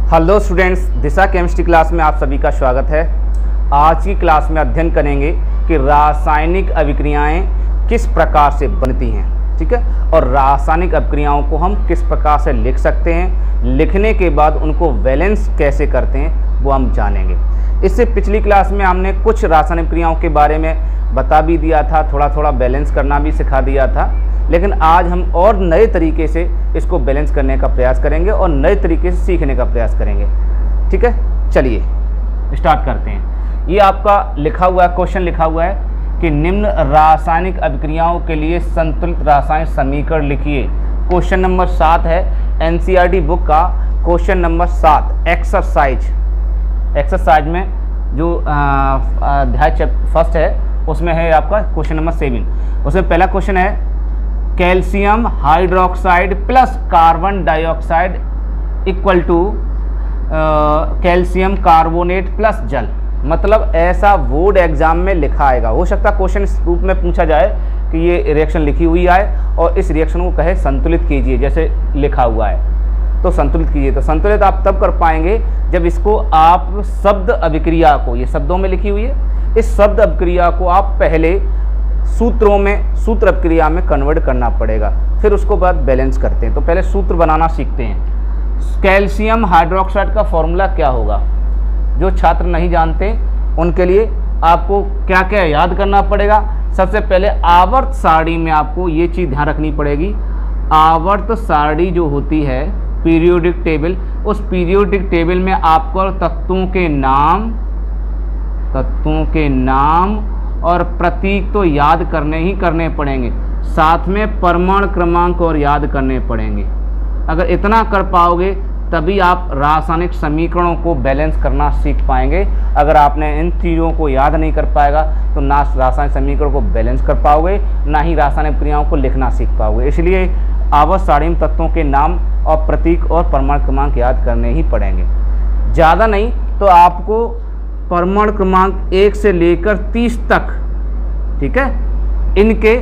Hello students, दिशा chemistry class में आप सभी का स्वागत है। आज की क्लास में अध्ययन करेंगे कि रासायनिक अभिक्रियाएं किस प्रकार से बनती हैं, ठीक है, और रासायनिक अभिक्रियाओं को हम किस प्रकार से लिख सकते हैं, लिखने के बाद उनको बैलेंस कैसे करते हैं वो हम जानेंगे। इससे पिछली क्लास में हमने कुछ रासायनिक क्रियाओं के बारे में बता भी दिया था, थोड़ा थोड़ा बैलेंस करना भी सिखा दिया था, लेकिन आज हम और नए तरीके से इसको बैलेंस करने का प्रयास करेंगे और नए तरीके से सीखने का प्रयास करेंगे। ठीक है, चलिए स्टार्ट करते हैं। ये आपका लिखा हुआ है, क्वेश्चन लिखा हुआ है कि निम्न रासायनिक अभिक्रियाओं के लिए संतुलित रासायनिक समीकरण लिखिए। क्वेश्चन नंबर 7 है, एनसीईआरटी बुक का क्वेश्चन नंबर 7 एक्सरसाइज में जो अध्याय फर्स्ट है उसमें है आपका क्वेश्चन नंबर 7। उसमें पहला क्वेश्चन है calcium hydroxide plus carbon dioxide equal to calcium carbonate plus जल। मतलब ऐसा बोर्ड एग्जाम में लिखा आएगा। हो सकता है क्वेश्चन इस रूप में पूछा जाए कि ये रिएक्शन लिखी हुई आए और इस रिएक्शन को कहे संतुलित कीजिए, जैसे लिखा हुआ है तो संतुलित कीजिए। तो संतुलित आप तब कर पाएंगे जब इसको आप शब्द अभिक्रिया को, ये शब्दों में लिखी हुई है, इस शब्द अभिक्रिया को आप पहले सूत्रों में, सूत्र अभिक्रिया में कन्वर्ट करना पड़ेगा, फिर उसको बाद बैलेंस करते हैं। तो पहले सूत्र बनाना सीखते हैं। कैल्शियम हाइड्रोक्साइड का फॉर्मूला क्या होगा? जो छात्र नहीं जानते उनके लिए आपको क्या क्या याद करना पड़ेगा। सबसे पहले आवर्त सारणी में आपको ये चीज़ ध्यान रखनी पड़ेगी। आवर्त सारणी जो होती है, पीरियोडिक टेबल, उस पीरियोडिक टेबल में आपको तत्वों के नाम और प्रतीक तो याद करने ही करने पड़ेंगे, साथ में परमाणु क्रमांक और याद करने पड़ेंगे। अगर इतना कर पाओगे तभी आप रासायनिक समीकरणों को बैलेंस करना सीख पाएंगे। अगर आपने इन चीज़ों को याद नहीं कर पाएगा तो ना रासायनिक समीकरण को बैलेंस कर पाओगे, ना ही रासायनिक क्रियाओं को लिखना सीख पाओगे। इसलिए आवर्त सारणी में तत्वों के नाम और प्रतीक और परमाणु क्रमांक याद करने ही पड़ेंगे। ज़्यादा नहीं तो आपको परमाणु क्रमांक 1 से लेकर 30 तक, ठीक है, इनके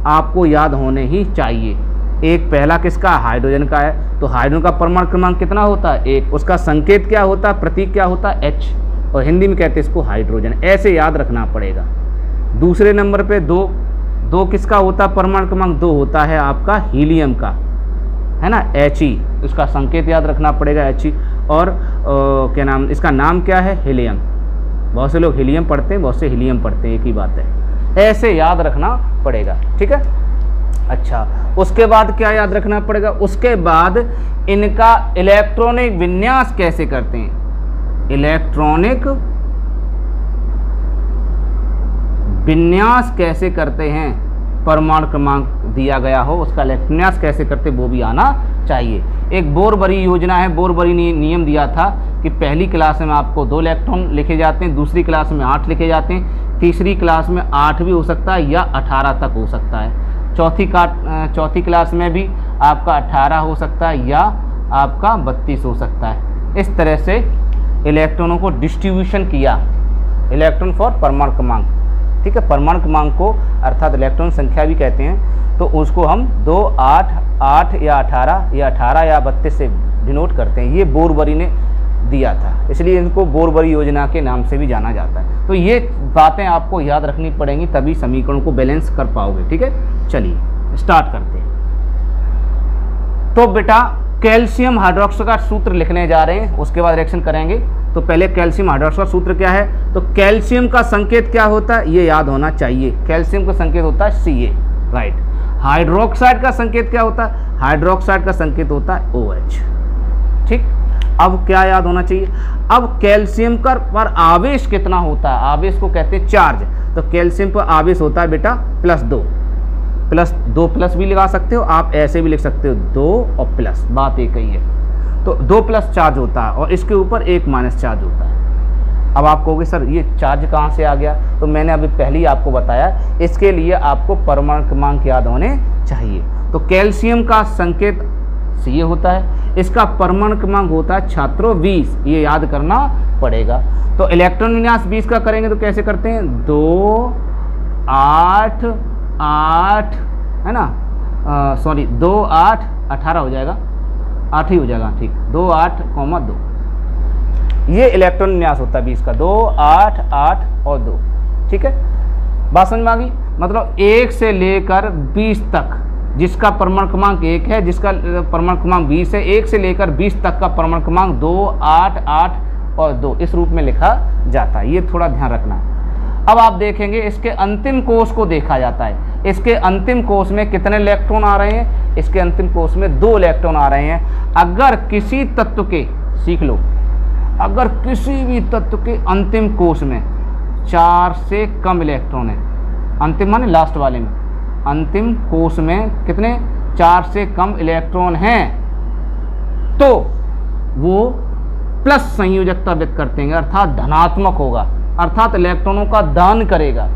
आपको याद होने ही चाहिए। एक पहला किसका? हाइड्रोजन का है, तो हाइड्रोजन का परमाणु क्रमांक कितना होता है? 1। उसका संकेत क्या होता है, प्रतीक क्या होता है? H, और हिंदी में कहते हैं इसको हाइड्रोजन। ऐसे याद रखना पड़ेगा। दूसरे नंबर पे 2 किसका होता है? परमाणु क्रमांक 2 होता है आपका हीलियम का, है ना, He। उसका संकेत याद रखना पड़ेगा He। और क्या नाम, इसका नाम क्या है? हीलियम। बहुत से लोग हीलियम पढ़ते हैं, बहुत से हीलियम पढ़ते हैं, एक ही बात है। ऐसे याद रखना पड़ेगा, ठीक है। अच्छा, उसके बाद क्या याद रखना पड़ेगा? उसके बाद इनका इलेक्ट्रॉनिक विन्यास कैसे करते हैं, इलेक्ट्रॉनिक विन्यास कैसे करते हैं, परमाणु क्रमांक दिया गया हो उसका इलेक्ट्रॉनिक कैसे करते वो भी आना चाहिए। एक बोरबरी योजना है, बोरबरी ने नियम दिया था कि पहली क्लास में आपको 2 इलेक्ट्रॉन लिखे जाते हैं, दूसरी क्लास में 8 लिखे जाते हैं, तीसरी क्लास में 8 भी हो सकता है या 18 तक हो सकता है, चौथी क्लास में भी आपका 18 हो सकता है या आपका 32 हो सकता है। इस तरह से इलेक्ट्रॉनों को डिस्ट्रीब्यूशन किया, इलेक्ट्रॉन फॉर परमाणु क्रमांक, ठीक है। परमाणु क्रमांक को अर्थात इलेक्ट्रॉन संख्या भी कहते हैं, तो उसको हम 2, 8, 8 या 18 या 32 से डिनोट करते हैं। ये बोरबरी ने दिया था, इसलिए इनको बोरबरी योजना के नाम से भी जाना जाता है। तो ये बातें आपको याद रखनी पड़ेंगी, तभी समीकरणों को बैलेंस कर पाओगे, ठीक है। चलिए स्टार्ट करते हैं। तो बेटा कैल्शियम हाइड्रोक्साइड का सूत्र लिखने जा रहे हैं, उसके बाद रिएक्शन करेंगे। तो पहले कैल्शियम हाइड्रोक्साइड का सूत्र क्या है? तो कैल्शियम का संकेत क्या होता है ये याद होना चाहिए। कैल्शियम का संकेत होता है Ca, राइट। हाइड्रोक्साइड का संकेत क्या होता है? हाइड्रोक्साइड का संकेत होता है OH, ठीक। अब क्या याद होना चाहिए? अब कैल्शियम पर आवेश कितना होता है? आवेश को कहते हैं चार्ज। तो कैल्शियम पर आवेश होता है बेटा +2 प्लस भी लगा सकते हो आप, ऐसे भी लिख सकते हो 2 और प्लस, बात एक ही है। तो 2 प्लस चार्ज होता है और इसके ऊपर 1 माइनस चार्ज होता है। अब आप कहोगे सर ये चार्ज कहाँ से आ गया? तो मैंने अभी पहले ही आपको बताया, इसके लिए आपको परमाणु क्रमांक याद होने चाहिए। तो कैल्शियम का संकेत Ca होता है, इसका परमाणु क्रमांक होता है छात्रों 20, ये याद करना पड़ेगा। तो इलेक्ट्रॉन विन्यास 20 का करेंगे तो कैसे करते हैं? 2, 8, 8, है ना, 2, 8, 18 हो जाएगा, 8 ही हो जाएगा, ठीक। 2, 8, 2 ये इलेक्ट्रॉन विन्यास होता है 20 का, 2 8 8 और 2। ठीक है, बात समझ में आ गई। मतलब 1 से लेकर 20 तक जिसका परमाणु क्रमांक 1 है, जिसका परमाणु क्रमांक 20 है, 1 से लेकर 20 तक का परमाणु क्रमांक 2 8 8 और 2 इस रूप में लिखा जाता है। ये थोड़ा ध्यान रखना है। अब आप देखेंगे इसके अंतिम कोष को देखा जाता है। इसके अंतिम कोष में कितने इलेक्ट्रॉन आ रहे हैं? इसके अंतिम कोष में 2 इलेक्ट्रॉन आ रहे हैं। अगर किसी तत्व के, सीख लो, अगर किसी भी तत्व के अंतिम कोष में 4 से कम इलेक्ट्रॉन है, अंतिम माने लास्ट वाले में, अंतिम कोष में कितने 4 से कम इलेक्ट्रॉन हैं, तो वो प्लस संयोजकता व्यक्त करते हैं, अर्थात धनात्मक होगा, अर्थात इलेक्ट्रॉनों का दान करेगा।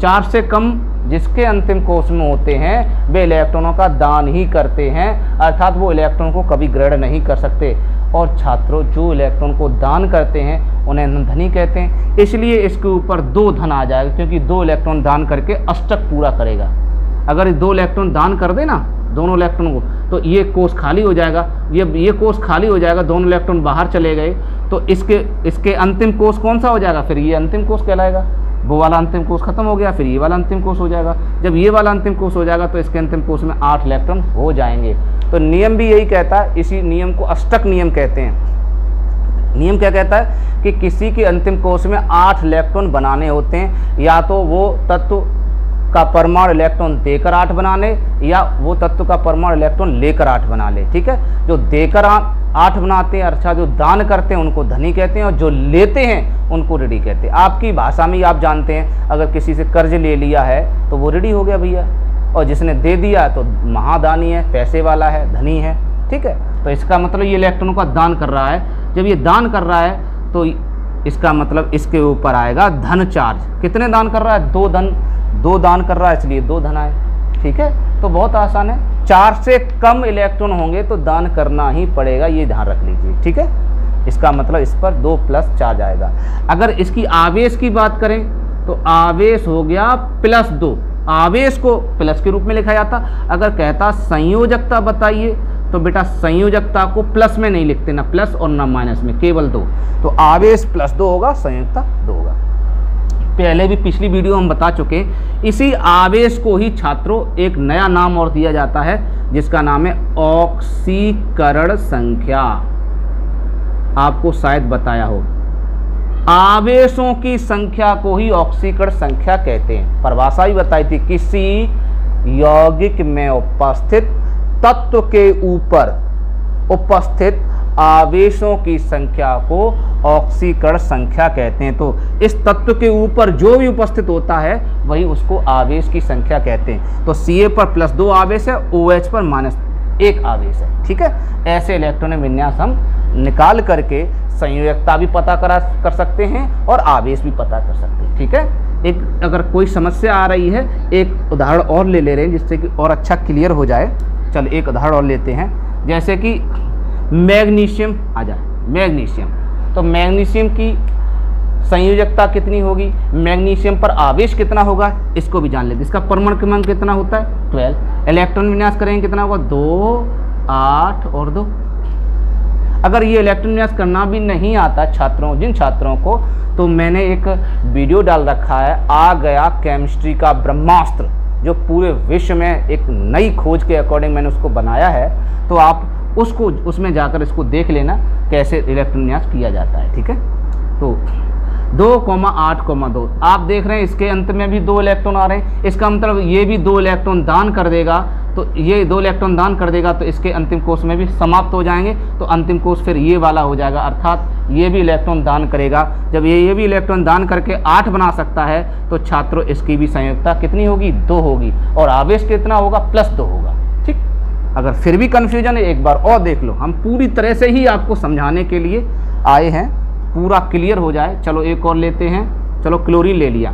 4 से कम जिसके अंतिम कोष में होते हैं वे इलेक्ट्रॉनों का दान ही करते हैं, अर्थात वो इलेक्ट्रॉन को कभी ग्रहण नहीं कर सकते। और छात्रों, जो इलेक्ट्रॉन को दान करते हैं उन्हें धनी कहते हैं। इसलिए इसके ऊपर 2 धन आ जाएगा, क्योंकि 2 इलेक्ट्रॉन दान करके अष्टक पूरा करेगा। अगर 2 इलेक्ट्रॉन दान कर दे ना दोनों इलेक्ट्रॉन को, तो ये कोष खाली हो जाएगा, ये कोष खाली हो जाएगा, दोनों इलेक्ट्रॉन बाहर चले गए, तो इसके अंतिम कोष कौन सा हो जाएगा? फिर ये अंतिम कोष कहलाएगा। वो वाला अंतिम कोष खत्म हो गया, फिर ये वाला अंतिम कोष हो जाएगा। जब ये वाला अंतिम कोष हो जाएगा तो इसके अंतिम कोष में 8 इलेक्ट्रॉन हो जाएंगे। तो नियम भी यही कहता है, इसी नियम को अष्टक नियम कहते हैं। नियम क्या कहता है कि किसी के अंतिम कोष में 8 इलेक्ट्रॉन बनाने होते हैं, या तो वो तत्व का परमाणु इलेक्ट्रॉन देकर 8 बना ले, या वो तत्व का परमाणु इलेक्ट्रॉन लेकर 8 बना ले। ठीक है, जो देकर 8 बनाते हैं, अच्छा जो दान करते हैं उनको धनी कहते हैं, और जो लेते हैं उनको ऋणी कहते हैं। आपकी भाषा में आप जानते हैं, अगर किसी से कर्ज ले लिया है तो वो ऋणी हो गया भैया, और जिसने दे दिया तो महादानी है, पैसे वाला है, धनी है। ठीक है, तो इसका मतलब ये इलेक्ट्रॉनों का दान कर रहा है। जब ये दान कर रहा है तो इसका मतलब इसके ऊपर आएगा धन चार्ज। कितने दान कर रहा है? 2 दान कर रहा है, इसलिए 2 धन आए। ठीक है, तो बहुत आसान है। 4 से कम इलेक्ट्रॉन होंगे तो दान करना ही पड़ेगा, ये ध्यान रख लीजिए। ठीक है, इसका मतलब इस पर 2 प्लस चार्ज आएगा। अगर इसकी आवेश की बात करें तो आवेश हो गया +2। आवेश को प्लस के रूप में लिखा जाता। अगर कहता संयोजकता बताइए तो बेटा संयोजकता को प्लस में नहीं लिखते, ना प्लस और ना माइनस में, केवल 2। तो आवेश +2 होगा, संयोजकता 2 होगा। पहले भी पिछली वीडियो हम बता चुके। इसी आवेश को ही छात्रों एक नया नाम और दिया जाता है, जिसका नाम है ऑक्सीकरण संख्या। आपको शायद बताया हो, आवेशों की संख्या को ही ऑक्सीकरण संख्या कहते हैं। परिभाषा भी बताई थी, किसी यौगिक में उपस्थित तत्व के ऊपर उपस्थित आवेशों की संख्या को ऑक्सीकरण संख्या कहते हैं। तो इस तत्व के ऊपर जो भी उपस्थित होता है वही उसको आवेश की संख्या कहते हैं। तो Ca पर +2 आवेश है, OH पर -1 आवेश है। ठीक है, ऐसे इलेक्ट्रॉनिक विन्यास हम निकाल करके संयोजकता भी पता कर सकते हैं और आवेश भी पता कर सकते हैं। ठीक है, एक अगर कोई समस्या आ रही है, एक उदाहरण और ले ले रहे हैं जिससे कि और अच्छा क्लियर हो जाए। चलो एक उदाहरण और लेते हैं, जैसे कि मैग्नीशियम आ जाए। मैग्नीशियम, तो मैग्नीशियम की संयोजकता कितनी होगी, मैग्नीशियम पर आवेश कितना होगा, इसको भी जान लेते। इसका परमाणु क्रमांक कितना होता है? 12। इलेक्ट्रॉन विन्यास करेंगे कितना होगा? 2 8 और 2। अगर ये इलेक्ट्रॉन विन्यास करना भी नहीं आता छात्रों, जिन छात्रों को, तो मैंने एक वीडियो डाल रखा है, आ गया केमिस्ट्री का ब्रह्मास्त्र, जो पूरे विश्व में एक नई खोज के अकॉर्डिंग मैंने उसको बनाया है। तो आप उसको उसमें जाकर इसको देख लेना कैसे इलेक्ट्रॉन विन्यास किया जाता है। ठीक है, तो 2,8,2 आप देख रहे हैं, इसके अंत में भी 2 इलेक्ट्रॉन आ रहे हैं। इसका मतलब ये भी 2 इलेक्ट्रॉन दान कर देगा, तो ये 2 इलेक्ट्रॉन दान कर देगा तो इसके अंतिम कोष में भी समाप्त हो जाएंगे। तो अंतिम कोष फिर ये वाला हो जाएगा, अर्थात ये भी इलेक्ट्रॉन दान करेगा। जब ये भी इलेक्ट्रॉन दान करके 8 बना सकता है तो छात्रों इसकी भी संयोजकता कितनी होगी? 2 होगी, और आवेश कितना होगा? +2 होगा। ठीक, अगर फिर भी कन्फ्यूजन है एक बार और देख लो, हम पूरी तरह से ही आपको समझाने के लिए आए हैं, पूरा क्लियर हो जाए। चलो एक और लेते हैं। चलो क्लोरीन ले लिया।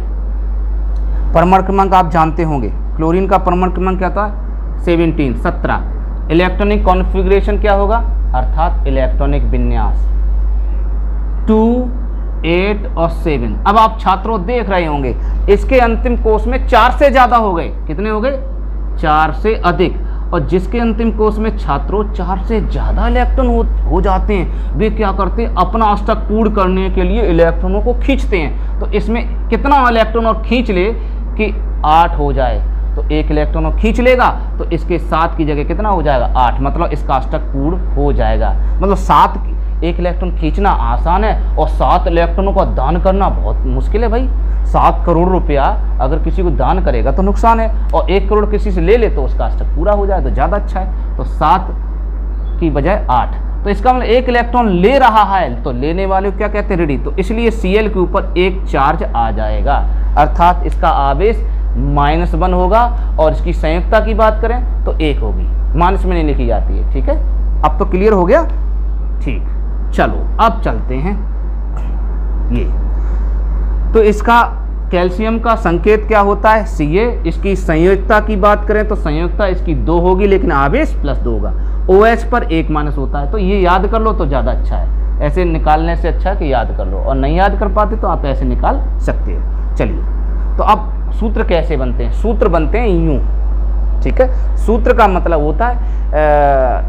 परमाणु क्रमांक आप जानते होंगे, क्लोरीन का परमाणु क्रमांक क्या था? 17। इलेक्ट्रॉनिक कॉन्फ़िगरेशन क्या होगा? अर्थात इलेक्ट्रॉनिक विन्यास 2 8 और 7। अब आप छात्रों देख रहे होंगे इसके अंतिम कोष में 4 से ज़्यादा हो गए। कितने हो गए? 4 से अधिक। और जिसके अंतिम कोष में छात्रों 4 से ज़्यादा इलेक्ट्रॉन हो जाते हैं, वे क्या करते हैं, अपना अष्टक पूर्ण करने के लिए इलेक्ट्रॉनों को खींचते हैं। तो इसमें कितना इलेक्ट्रॉन और खींच ले कि 8 हो जाए, तो एक इलेक्ट्रॉन और खींच लेगा तो इसके 7 की जगह कितना हो जाएगा, 8, मतलब इसका अष्टक पूर्ण हो जाएगा। मतलब 7 एक इलेक्ट्रॉन खींचना आसान है और 7 इलेक्ट्रॉनों का दान करना बहुत मुश्किल है भाई। 7 करोड़ रुपया अगर किसी को दान करेगा तो नुकसान है, और 1 करोड़ किसी से ले ले तो उसका अष्टक पूरा हो जाए तो ज़्यादा अच्छा है। तो 7 की बजाय 8, तो इसका मतलब एक इलेक्ट्रॉन ले रहा है तो लेने वाले को क्या कहते हैं, ऋणी। तो इसलिए Cl के ऊपर एक चार्ज आ जाएगा, अर्थात इसका आवेश -1 होगा, और इसकी संयुक्ता की बात करें तो 1 होगी, माइनस में नहीं लिखी जाती है। ठीक है, अब तो क्लियर हो गया। ठीक, चलो अब चलते हैं ये। तो इसका कैल्शियम का संकेत क्या होता है, Ca। इसकी संयोजकता की बात करें तो संयोजकता इसकी 2 होगी, लेकिन आवेश +2 होगा। OH पर 1- होता है, तो ये याद कर लो तो ज़्यादा अच्छा है। ऐसे निकालने से अच्छा है कि याद कर लो, और नहीं याद कर पाते तो आप ऐसे निकाल सकते हो। चलिए, तो अब सूत्र कैसे बनते हैं, सूत्र बनते हैं यूँ। ठीक है, सूत्र का मतलब होता है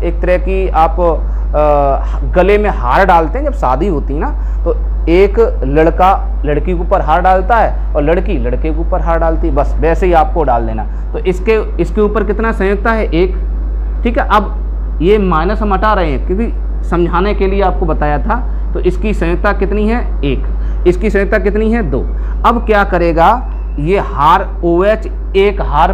एक तरह की आप गले में हार डालते हैं जब शादी होती है ना, तो एक लड़का लड़की के ऊपर हार डालता है और लड़की लड़के के ऊपर हार डालती है, बस वैसे ही आपको डाल देना। तो इसके ऊपर कितना संयुक्ता है, 1। ठीक है, अब ये माइनस हम हटा रहे हैं क्योंकि समझाने के लिए आपको बताया था। तो इसकी संयुक्ता कितनी है, 1। इसकी संयुक्ता कितनी है, 2। अब क्या करेगा, ये हार OH एक हार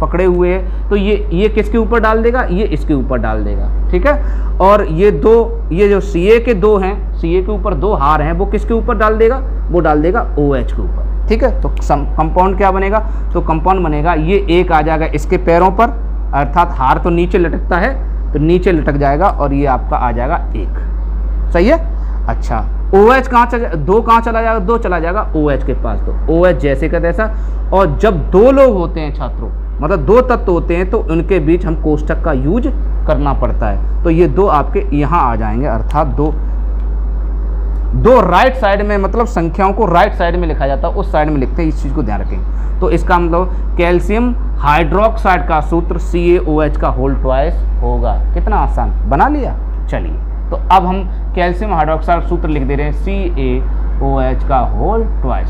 पकड़े हुए है, तो ये किसके ऊपर डाल देगा, ये इसके ऊपर डाल देगा। ठीक है, और ये जो Ca के 2 हैं, Ca के ऊपर 2 हार हैं, वो किसके ऊपर डाल देगा, वो डाल देगा OH के ऊपर। ठीक है, तो कंपाउंड क्या बनेगा, तो कंपाउंड बनेगा ये 1 आ जाएगा इसके पैरों पर, अर्थात हार तो नीचे लटकता है तो नीचे लटक जाएगा, और ये आपका आ जाएगा 1। सही है। अच्छा, OH कहाँ चला, 2 कहाँ चला जाएगा, 2 चला जाएगा OH के पास। तो OH जैसे का तैसा। और जब 2 लोग होते हैं छात्रों, मतलब 2 तत्व होते हैं, तो उनके बीच हम कोष्ठक का यूज करना पड़ता है। तो ये 2 आपके यहाँ आ जाएंगे, अर्थात 2 राइट साइड में, मतलब संख्याओं को राइट साइड में लिखा जाता है, उस साइड में लिखते हैं, इस चीज़ को ध्यान रखें। तो इसका मतलब कैल्शियम हाइड्रोक्साइड का सूत्र CaOH का होल ट्वाइस होगा। कितना आसान, बना लिया। चलिए, तो अब हम कैल्शियम हाइड्रोक्साइड सूत्र लिख दे रहे हैं, CaOH का होल ट्वाइस।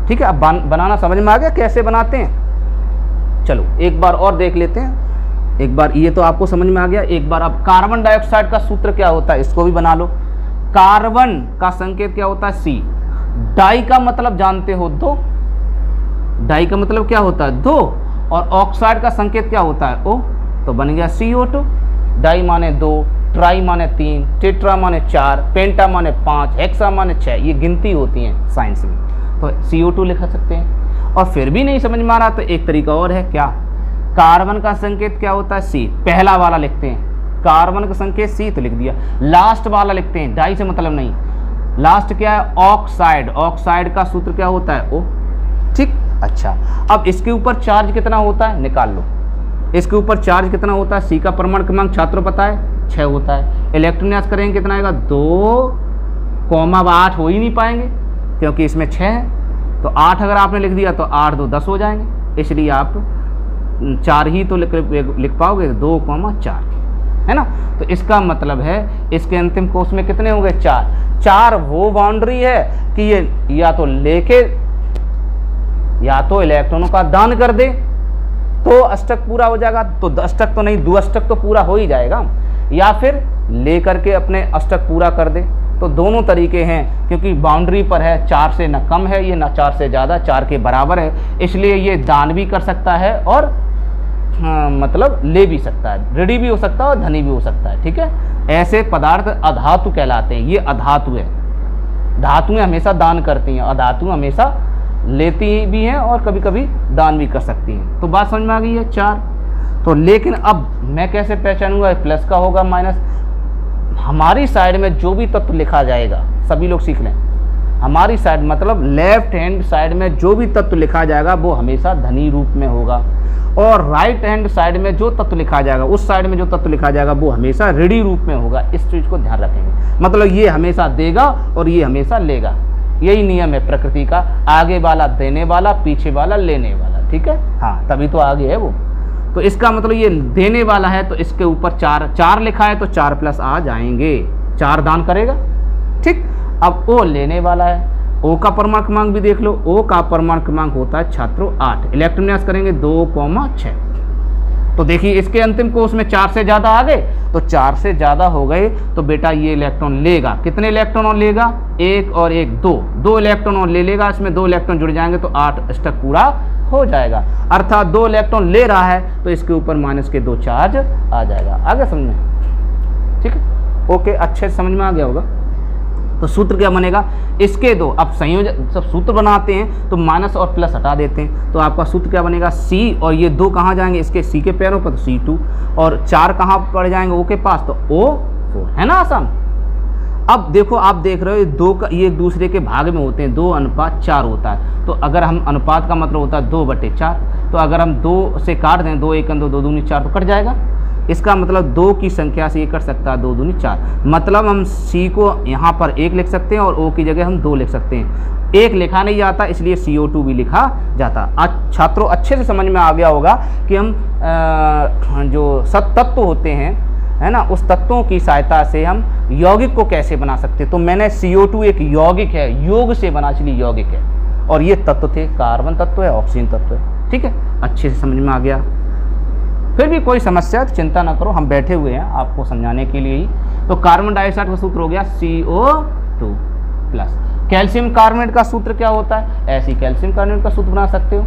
ठीक है, अब बनाना समझ में आ गया कैसे बनाते हैं। चलो एक बार और देख लेते हैं। एक बार ये तो आपको समझ में आ गया, एक बार अब कार्बन डाइऑक्साइड का सूत्र क्या होता है, इसको भी बना लो। कार्बन का संकेत क्या होता है, C। डाई का मतलब जानते हो, 2। डाई का मतलब क्या होता है, 2। और ऑक्साइड का संकेत क्या होता है, O। तो बन गया CO2। डाई माने 2, ट्राई माने 3, टेट्रा माने 4, पेंटा माने 5, हेक्सा माने 6। ये गिनती होती हैं साइंस में, तो CO2 लिख सकते हैं। और फिर भी नहीं समझ में आ रहा तो एक तरीका और है, क्या, कार्बन का संकेत क्या होता है, C। पहला वाला लिखते हैं, कार्बन का संकेत C तो लिख दिया। लास्ट वाला लिखते हैं, डाई से मतलब नहीं, लास्ट क्या है, ऑक्साइड। ऑक्साइड का सूत्र क्या होता है, O। ठीक, अच्छा, अब इसके ऊपर चार्ज कितना होता है, निकाल लो। इसके ऊपर चार्ज कितना होता है, C का परमाणु क्रमांक छात्रों पता है, 6 होता है। इलेक्ट्रॉन न्यास करेंगे कितना आएगा, 2,8 हो ही नहीं पाएंगे क्योंकि इसमें 6 है। तो 8 अगर आपने लिख दिया तो 8 2 10 हो जाएंगे, इसलिए आप 4 ही तो लिख पाओगे, 2,4, है ना। तो इसका मतलब है इसके अंतिम कोष में कितने होंगे, 4। 4 वो बाउंड्री है कि ये या तो लेके या तो इलेक्ट्रॉनों का दान कर दे तो अष्टक पूरा हो जाएगा, तो अष्टक तो नहीं, 2 अष्टक तो पूरा हो ही जाएगा, या फिर ले करके अपने अष्टक पूरा कर दे। तो दोनों तरीके हैं, क्योंकि बाउंड्री पर है, 4 से न कम है ये, न 4 से ज़्यादा, 4 के बराबर है, इसलिए ये दान भी कर सकता है और मतलब ले भी सकता है, ऋणी भी हो सकता है और धनी भी हो सकता है। ठीक है, ऐसे पदार्थ अधातु कहलाते हैं, ये अधातु है। धातुएं हमेशा दान करती हैं, अधातु हमेशा लेती भी हैं और कभी कभी दान भी कर सकती हैं। तो बात समझ में आ गई है, 4। तो लेकिन अब मैं कैसे पहचानूंगा, प्लस का होगा माइनस। हमारी साइड में जो भी तत्व लिखा जाएगा, सभी लोग सीख लें, हमारी साइड मतलब लेफ्ट हैंड साइड में जो भी तत्व लिखा जाएगा वो हमेशा धनी रूप में होगा, और राइट हैंड साइड में जो तत्व लिखा जाएगा, उस साइड में जो तत्व लिखा जाएगा वो हमेशा ऋणी रूप में होगा। इस चीज़ को ध्यान रखेंगे, मतलब ये हमेशा देगा और ये हमेशा लेगा, यही नियम है प्रकृति का, आगे वाला देने वाला, पीछे वाला लेने वाला। ठीक है, हाँ, तभी तो आगे है वो। तो इसका मतलब ये देने वाला है, तो इसके ऊपर 4 लिखा है तो 4 प्लस आ जाएंगे, 4 दान करेगा। ठीक, अब ओ लेने वाला है, ओ का परमाणु क्रमांक भी देख लो, ओ का परमाणु क्रमांक होता है छात्रों 8। इलेक्ट्रॉन विन्यास करेंगे 2,6। तो देखिए इसके अंतिम कोष में 4 से ज़्यादा आ गए, तो 4 से ज़्यादा हो गए तो बेटा ये इलेक्ट्रॉन लेगा। कितने इलेक्ट्रॉन और लेगा? 1 और 1 2 इलेक्ट्रॉन और ले लेगा, इसमें 2 इलेक्ट्रॉन जुड़ जाएंगे तो 8 स्टक पूरा हो जाएगा। अर्थात 2 इलेक्ट्रॉन ले रहा है तो इसके ऊपर माइनस के 2 चार्ज आ जाएगा। आगे समझ में? ठीक है, ओके, अच्छे से समझ में आ गया होगा। तो सूत्र क्या बनेगा? इसके 2, अब संयोजन जब सूत्र बनाते हैं तो माइनस और प्लस हटा देते हैं, तो आपका सूत्र क्या बनेगा? C, और ये 2 कहाँ जाएंगे? इसके C के पैरों पर, तो C2, और 4 कहाँ पड़ जाएंगे? O के पास, तो O4। है ना आसान? अब देखो, आप देख रहे हो 2 का ये एक दूसरे के भाग में होते हैं, 2:4 होता है। तो अगर हम अनुपात का मतलब होता है 2/4, तो अगर हम 2 से काट दें, 2 1 2 2 दूनी 4 तो कट जाएगा। इसका मतलब 2 की संख्या से ये कट सकता है 2 दूनी 4, मतलब हम C को यहाँ पर 1 लिख सकते हैं और O की जगह हम 2 लिख सकते हैं। 1 लिखा नहीं जाता इसलिए CO2 भी लिखा जाता। आज छात्रों अच्छे से समझ में आ गया होगा कि हम जो तत्व होते हैं, है ना, उस तत्वों की सहायता से हम यौगिक को कैसे बना सकते हैं। तो मैंने CO2 एक यौगिक है, योग से बना, इसलिए यौगिक है, और ये तत्व थे, कार्बन तत्व है, ऑक्सीजन तत्व है। ठीक है, अच्छे से समझ में आ गया। फिर भी कोई समस्या तो चिंता ना करो, हम बैठे हुए हैं आपको समझाने के लिए ही। तो कार्बन डाइऑक्साइड का सूत्र हो गया CO2 प्लस। कैल्शियम कार्बोनेट का सूत्र क्या होता है? ऐसे ही कैल्शियम कार्बोनेट का सूत्र बना सकते हो,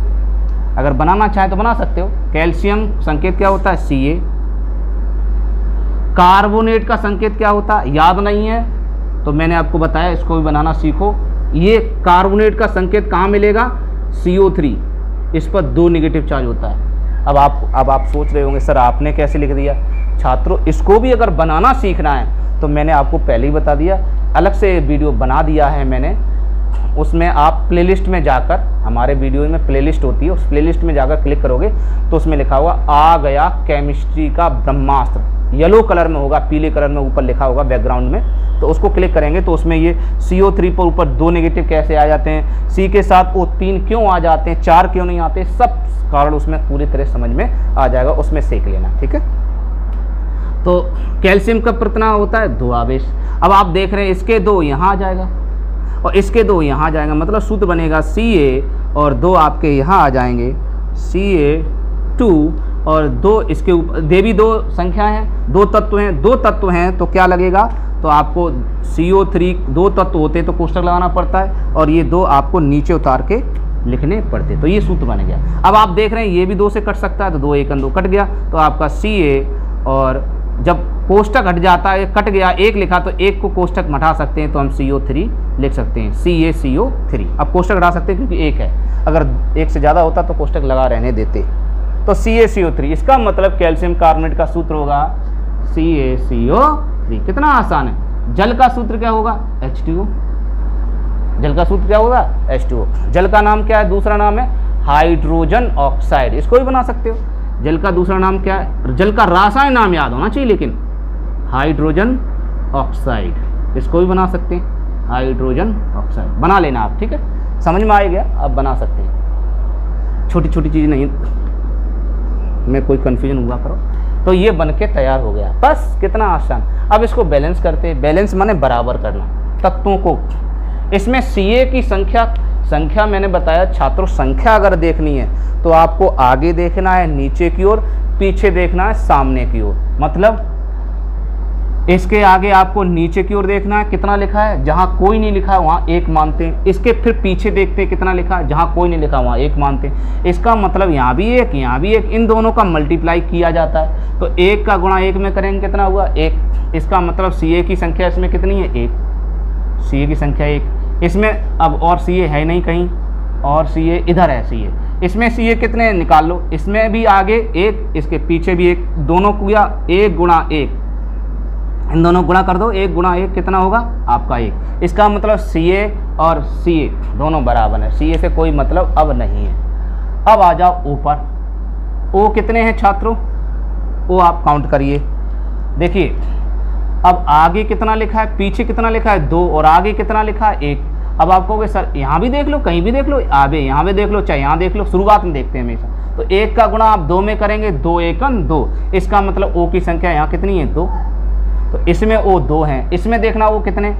अगर बनाना चाहे तो बना सकते हो। कैल्शियम संकेत क्या होता है? Ca। कार्बोनेट का संकेत क्या होता है? याद नहीं है तो मैंने आपको बताया, इसको भी बनाना सीखो। ये कार्बोनेट का संकेत कहाँ मिलेगा? CO3, इस पर 2 नेगेटिव चार्ज होता है। अब आप सोच रहे होंगे सर आपने कैसे लिख दिया? छात्रों, इसको भी अगर बनाना सीखना है तो मैंने आपको पहले ही बता दिया, अलग से वीडियो बना दिया है मैंने। उसमें आप प्लेलिस्ट में जाकर, हमारे वीडियो में प्लेलिस्ट होती है, उस प्लेलिस्ट में जाकर क्लिक करोगे तो उसमें लिखा होगा आ गया केमिस्ट्री का ब्रह्मास्त्र, येलो कलर में होगा, पीले कलर में ऊपर लिखा होगा बैकग्राउंड में। तो उसको क्लिक करेंगे तो उसमें ये CO3 पर ऊपर 2 नेगेटिव कैसे आ जाते हैं, C के साथ O3 क्यों आ जाते हैं, 4 क्यों नहीं आते, सब कारण उसमें पूरी तरह समझ में आ जाएगा, उसमें सीख लेना। ठीक है, तो कैल्शियम का कितना होता है? 2 आवेश। अब आप देख रहे हैं इसके 2 यहाँ आ जाएगा और इसके 2 यहाँ आ जाएगा, मतलब सूत्र बनेगा Ca और 2 आपके यहाँ आ जाएंगे Ca2 और 2 इसके ऊपर, देवी 2 संख्या हैं, 2 तत्व हैं, 2 तत्व हैं तो क्या लगेगा? तो आपको CO3 2 तत्व होते हैं तो कोष्ठक लगाना पड़ता है, और ये 2 आपको नीचे उतार के लिखने पड़ते, तो ये सूत्र बन गया। अब आप देख रहे हैं ये भी 2 से कट सकता है, तो 2 1 2 कट गया, तो आपका Ca, और जब कोष्ठक हट जाता है, कट गया, 1 लिखा तो 1 को कोष्ठक हटा सकते हैं तो हम CO3 लिख सकते हैं, CaCO3। अब कोष्ठक हटा सकते हैं क्योंकि 1 है, अगर 1 से ज़्यादा होता तो कोष्ठक लगा रहने देते। तो CaCO3, इसका मतलब कैल्शियम कार्बोनेट का सूत्र होगा CaCO3। कितना आसान है। जल का सूत्र क्या होगा? H2O। जल का सूत्र क्या होगा? H2O। जल का नाम क्या है? दूसरा नाम है हाइड्रोजन ऑक्साइड, इसको भी बना सकते हो। जल का दूसरा नाम क्या है? जल का रासायनिक नाम याद होना चाहिए, लेकिन हाइड्रोजन ऑक्साइड, इसको भी बना सकते हैं, हाइड्रोजन ऑक्साइड बना लेना आप। ठीक है, समझ में आ गया, आप बना सकते हैं, छोटी छोटी चीज़ नहीं में कोई कन्फ्यूजन हुआ करो। तो ये बन के तैयार हो गया, बस कितना आसान। अब इसको बैलेंस करते हैं, बैलेंस माने बराबर करना तत्वों को। इसमें Ca की संख्या मैंने बताया छात्रों, संख्या अगर देखनी है तो आपको आगे देखना है नीचे की ओर, पीछे देखना है सामने की ओर। मतलब इसके आगे आपको नीचे की ओर देखना है कितना लिखा है, जहाँ कोई नहीं लिखा है वहाँ 1 मानते हैं। इसके फिर पीछे देखते हैं कितना लिखा है, जहाँ कोई नहीं लिखा वहाँ 1 मानते हैं। इसका मतलब यहाँ भी 1, यहाँ भी 1, इन दोनों का मल्टीप्लाई किया जाता है। तो 1 का गुणा 1 में करेंगे कितना हुआ? 1। इसका मतलब Ca की संख्या इसमें कितनी है? 1। Ca की संख्या 1। इसमें अब और Ca है नहीं कहीं, और Ca इधर है Ca। इसमें Ca कितने निकाल लो, इसमें भी आगे 1, इसके पीछे भी 1, दोनों को या 1 गुणा 1, इन दोनों गुणा कर दो, 1 गुणा 1 कितना होगा? आपका 1। इसका मतलब Ca और Ca दोनों बराबर है, Ca से कोई मतलब अब नहीं है। अब आ जाओ ऊपर, O कितने हैं छात्रों? O आप काउंट करिए, देखिए अब आगे कितना लिखा है, पीछे कितना लिखा है? 2, और आगे कितना लिखा है? 1। अब आप कहोगे सर यहाँ भी देख लो, कहीं भी देख लो, आगे यहाँ भी देख लो, चाहे यहाँ देख लो, शुरुआत में देखते हैं हमेशा। तो 1 का गुणा आप 2 में करेंगे, 2 एकन 2, इसका मतलब O की संख्या यहाँ कितनी है 2, तो इसमें O 2 है। इसमें देखना वो कितने,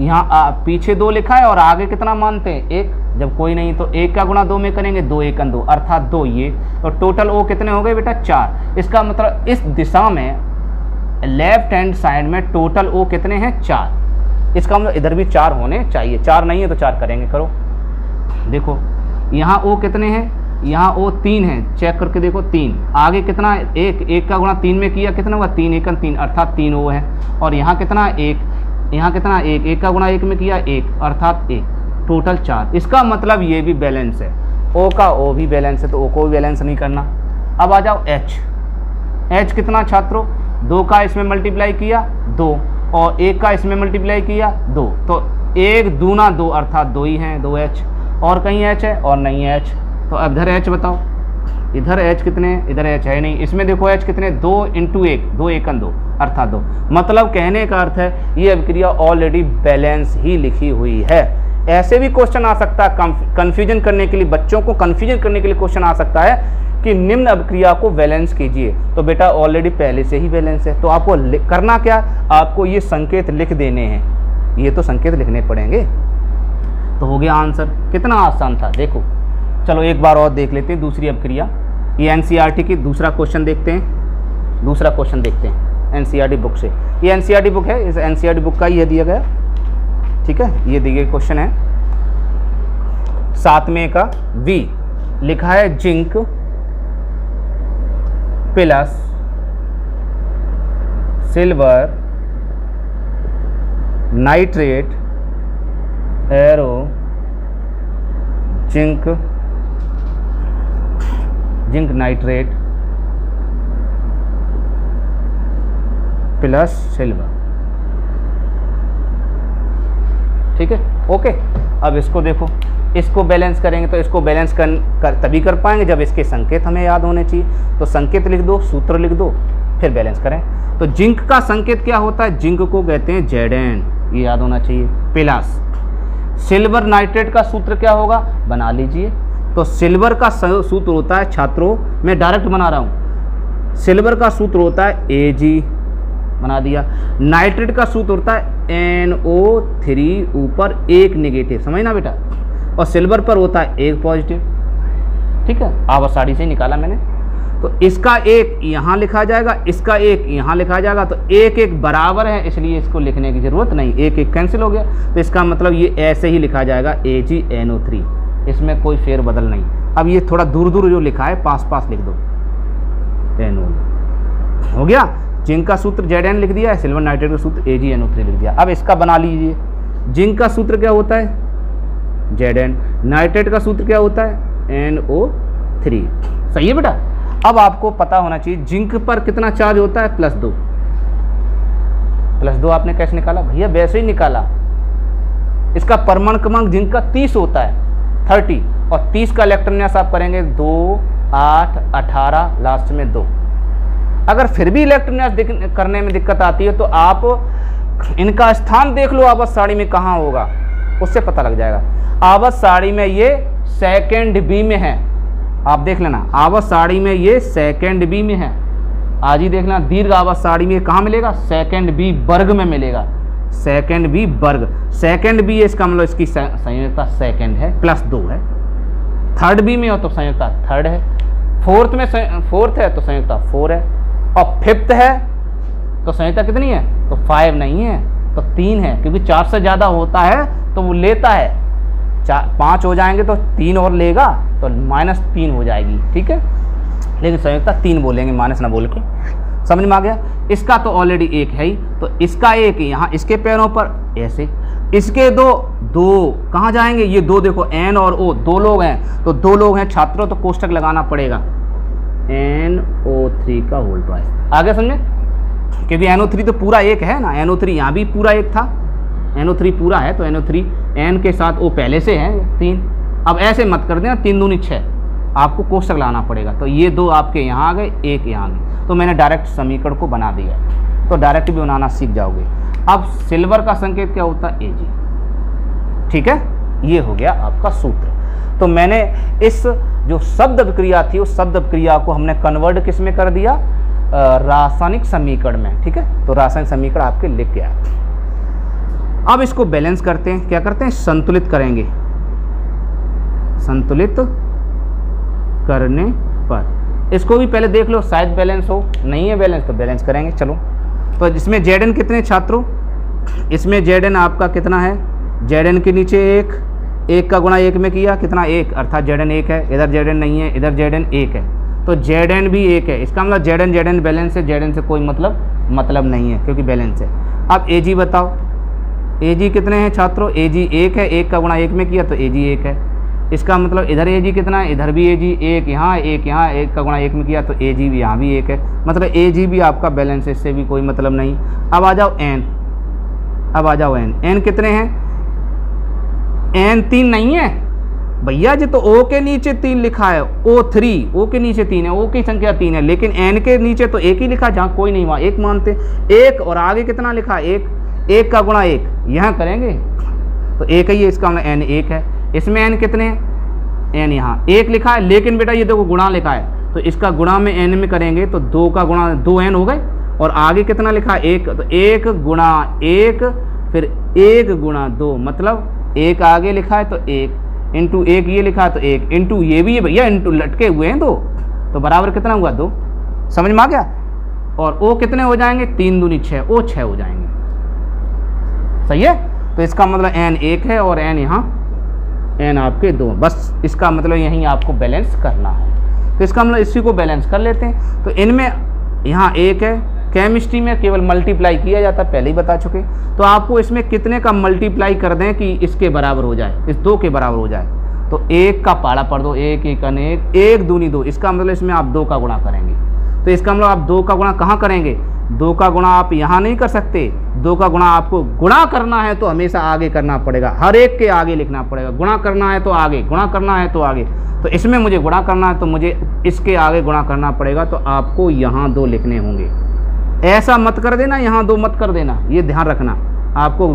यहाँ पीछे 2 लिखा है और आगे कितना मानते हैं 1, जब कोई नहीं तो 1 का गुणा 2 में करेंगे, 2 एकन 2 अर्थात 2 ये, तो टोटल O कितने हो गए बेटा 4। इसका मतलब इस दिशा में लेफ्ट हैंड साइड में टोटल O कितने हैं 4। इसका मतलब इधर भी 4 होने चाहिए, 4 नहीं है तो 4 करेंगे। करो देखो यहाँ O कितने हैं, यहाँ O 3 है, चेक करके देखो 3, आगे कितना 1 का गुणा 3 में किया कितना हुआ 3 एकन 3 अर्थात 3 O है, और यहाँ कितना 1, यहाँ कितना 1 का गुणा 1 में किया 1 अर्थात 1, टोटल 4। इसका मतलब ये भी बैलेंस है, O का O भी बैलेंस है, तो O को भी बैलेंस नहीं करना। अब आ जाओ H कितना छात्रों, 2 का इसमें मल्टीप्लाई किया 2 और 1 का इसमें मल्टीप्लाई किया 2, तो 1 दूना 2 अर्थात 2 ही हैं, 2H। और कहीं H है और नहीं है H, तो अब इधर H बताओ, इधर H कितने, इधर H है नहीं, इसमें देखो H कितने 2 × 1, 2 एकन 2 अर्थात 2। मतलब कहने का अर्थ है ये अभिक्रिया ऑलरेडी बैलेंस ही लिखी हुई है। ऐसे भी क्वेश्चन आ सकता है कंफ्यूजन करने के लिए, बच्चों को कंफ्यूजन करने के लिए क्वेश्चन आ सकता है कि निम्न अभिक्रिया को बैलेंस कीजिए, तो बेटा ऑलरेडी पहले से ही बैलेंस है, तो आपको करना क्या, आपको ये संकेत लिख देने हैं, ये तो संकेत लिखने पड़ेंगे। तो हो गया आंसर, कितना आसान था देखो। चलो एक बार और देख लेते हैं दूसरी अभिक्रिया, ये एनसीईआरटी की दूसरा क्वेश्चन देखते हैं, दूसरा क्वेश्चन देखते हैं एनसीईआरटी बुक से। ये एनसीईआरटी बुक है, इस एनसीईआरटी बुक का ये दिया गया, ठीक है, ये दिए गए क्वेश्चन है 7वें का V, लिखा है zinc plus silver nitrate arrow zinc nitrate plus silver, ठीक है, ओके। अब इसको देखो, इसको बैलेंस करेंगे तो इसको बैलेंस तभी कर पाएंगे जब इसके संकेत हमें याद होने चाहिए। तो संकेत लिख दो, सूत्र लिख दो, फिर बैलेंस करें। तो जिंक का संकेत क्या होता है, जिंक को कहते हैं Zn, ये याद होना चाहिए, प्लस सिल्वर नाइट्रेट का सूत्र क्या होगा, बना लीजिए। तो सिल्वर का सूत्र होता है छात्रों, मैं डायरेक्ट बना रहा हूँ, सिल्वर का सूत्र होता है Ag, बना दिया। नाइट्रेट का सूत्र होता है NO3 ऊपर 1 नेगेटिव, समझना बेटा, और सिल्वर पर होता है 1 पॉजिटिव, ठीक है, आवर्त से निकाला मैंने। तो इसका 1 यहाँ लिखा जाएगा, इसका 1 यहाँ लिखा जाएगा, तो 1 1 बराबर है, इसलिए इसको लिखने की जरूरत नहीं, 1 1 कैंसिल हो गया। तो इसका मतलब ये ऐसे ही लिखा जाएगा AgNO3, इसमें कोई फेर बदल नहीं। अब ये थोड़ा दूर दूर जो लिखा है पास पास लिख दो, NO हो गया। जिंक का सूत्र Zn लिख दिया है, सिल्वर नाइट्रेट का सूत्र AgNO3 लिख दिया। अब इसका बना लीजिए, जिंक का सूत्र क्या होता है Zn, नाइट्रेट का सूत्र क्या होता है NO3, सही है बेटा। अब आपको पता होना चाहिए जिंक पर कितना चार्ज होता है, +2। +2 आपने कैसे निकाला भैया, वैसे ही निकाला। इसका परमाणु क्रमांक जिंक का 30 होता है, 30, और 30 का इलेक्ट्रॉन विन्यास आप करेंगे 2 8 18 लास्ट में 2। अगर फिर भी इलेक्ट्रॉन विन्यास करने में दिक्कत आती है तो आप इनका स्थान देख लो आवर्त सारणी में कहाँ होगा, उससे पता लग जाएगा। आवर्त सारणी में ये सेकंड बी में है, आप देख लेना, आवर्त सारणी में ये सेकंड बी में है, आज ही देखना। दीर्घ आवर्त सारणी में कहाँ मिलेगा, सेकंड बी वर्ग में मिलेगा, सेकंड बी वर्ग, सेकंड बी है, इसका मतलब इसकी संयोजकता सेकंड है, +2 है। थर्ड बी में हो तो संयोजकता थर्ड है, फोर्थ में फोर्थ है तो संयोजकता 4 है, और फिफ्थ है तो संयोजकता कितनी है, तो 5 नहीं है तो 3 है, क्योंकि 4 से ज़्यादा होता है तो वो लेता है, 5 हो जाएंगे तो 3 और लेगा तो -3 हो जाएगी, ठीक है, लेकिन संयोजकता 3 बोलेंगे, माइनस ना बोल के, समझ में आ गया। इसका तो ऑलरेडी 1 है ही, तो इसका 1 यहाँ इसके पैरों पर ऐसे, इसके 2 कहाँ जाएंगे, ये 2 देखो N और O 2 लोग हैं, तो 2 लोग हैं छात्रों, तो कोष्टक लगाना पड़ेगा, NO3 का होल ट्वाइस, आगे समझे, क्योंकि NO3 तो पूरा 1 है ना, NO3 यहाँ भी पूरा 1 था, NO3 पूरा है, तो NO3 N के साथ O पहले से है 3। अब ऐसे मत कर देना, 3 दूनी 6, आपको कोष्टक लाना पड़ेगा, तो ये 2 आपके यहाँ आ गए, 1 यहाँ आ गए, तो मैंने डायरेक्ट समीकरण को बना दिया, तो डायरेक्ट भी बनाना सीख जाओगे। अब सिल्वर का संकेत क्या होता है, Ag, ठीक है, ये हो गया आपका सूत्र। तो मैंने इस जो शब्द अभिक्रिया थी उस शब्द अभिक्रिया को हमने कन्वर्ट किस में कर दिया, रासायनिक समीकरण में। ठीक है, तो रासायनिक समीकरण आपके लिख गया। अब इसको बैलेंस करते हैं, क्या करते हैं, संतुलित करेंगे। संतुलित करने पर इसको भी पहले देख लो, शायद बैलेंस हो, नहीं है बैलेंस तो बैलेंस करेंगे। चलो, तो इसमें Zn कितने छात्रों, इसमें Zn आपका कितना है, Zn के नीचे एक का गुणा 1 में किया कितना 1, अर्थात Zn 1 है, इधर Zn नहीं है, इधर Zn 1 है, तो Zn भी 1 है। इसका मतलब Zn बैलेंस है, Zn से कोई मतलब नहीं है क्योंकि बैलेंस है। अब Ag बताओ, Ag कितने हैं छात्रों, Ag 1 है, 1 का गुणा 1 में किया तो Ag 1 है। इसका मतलब इधर Ag कितना है, इधर भी Ag 1 यहाँ 1 यहाँ, 1 का गुणा 1 में किया तो Ag भी यहाँ भी 1 है, मतलब Ag भी आपका बैलेंस है, इससे भी कोई मतलब नहीं। अब आ जाओ N, अब आ जाओ N कितने हैं, N 3 नहीं है भैया जी, तो O के नीचे 3 लिखा है, O3, O के नीचे 3 है, O की संख्या 3 है, लेकिन N के नीचे तो 1 ही लिखा है, जहाँ कोई नहीं वहाँ 1 मानते, 1 और आगे कितना लिखा है 1 का गुणा 1 यहाँ करेंगे तो 1 ही है, इसका मतलब N 1 है। इसमें N कितने हैं, N यहाँ 1 लिखा है, लेकिन बेटा ये देखो गुणा लिखा है, तो इसका गुणा में N में करेंगे तो 2 का गुणा 2N हो गए, और आगे कितना लिखा है 1, तो 1 गुणा 1 फिर 1 गुणा 2, मतलब 1 आगे लिखा है तो 1 इंटू 1 ये लिखा है तो 1 इंटू ये भी है भैया, इंटू लटके हुए हैं 2, तो बराबर कितना हुआ 2, समझ में आ गया। और O कितने हो जाएंगे, 3 दूनी 6, O 6 हो जाएंगे, सही है। तो इसका मतलब N 1 है और N यहाँ N आपके 2, बस इसका मतलब यहीं आपको बैलेंस करना है। तो इसका मतलब इसी को बैलेंस कर लेते हैं। तो इनमें यहाँ 1 है, केमिस्ट्री में केवल मल्टीप्लाई किया जाता है, पहले ही बता चुके। तो आपको इसमें कितने का मल्टीप्लाई कर दें कि इसके बराबर हो जाए, इस 2 के बराबर हो जाए, तो 1 का पाड़ा पढ़ दो, 1 1 अनेक 1 दूनी 2, इसका मतलब इसमें आप 2 का गुणा करेंगे। तो इसका मतलब आप 2 का गुणा कहाँ करेंगे, 2 का गुणा आप यहाँ नहीं कर सकते, 2 का गुणा आपको गुणा करना है तो हमेशा आगे करना पड़ेगा, हर एक के आगे लिखना पड़ेगा, गुणा करना है तो आगे, गुणा करना है तो आगे। तो इसमें मुझे गुणा करना है तो मुझे इसके आगे गुणा करना पड़ेगा, तो आपको यहाँ 2 लिखने होंगे। ऐसा मत कर देना, यहाँ 2 मत कर देना, ये ध्यान रखना, आपको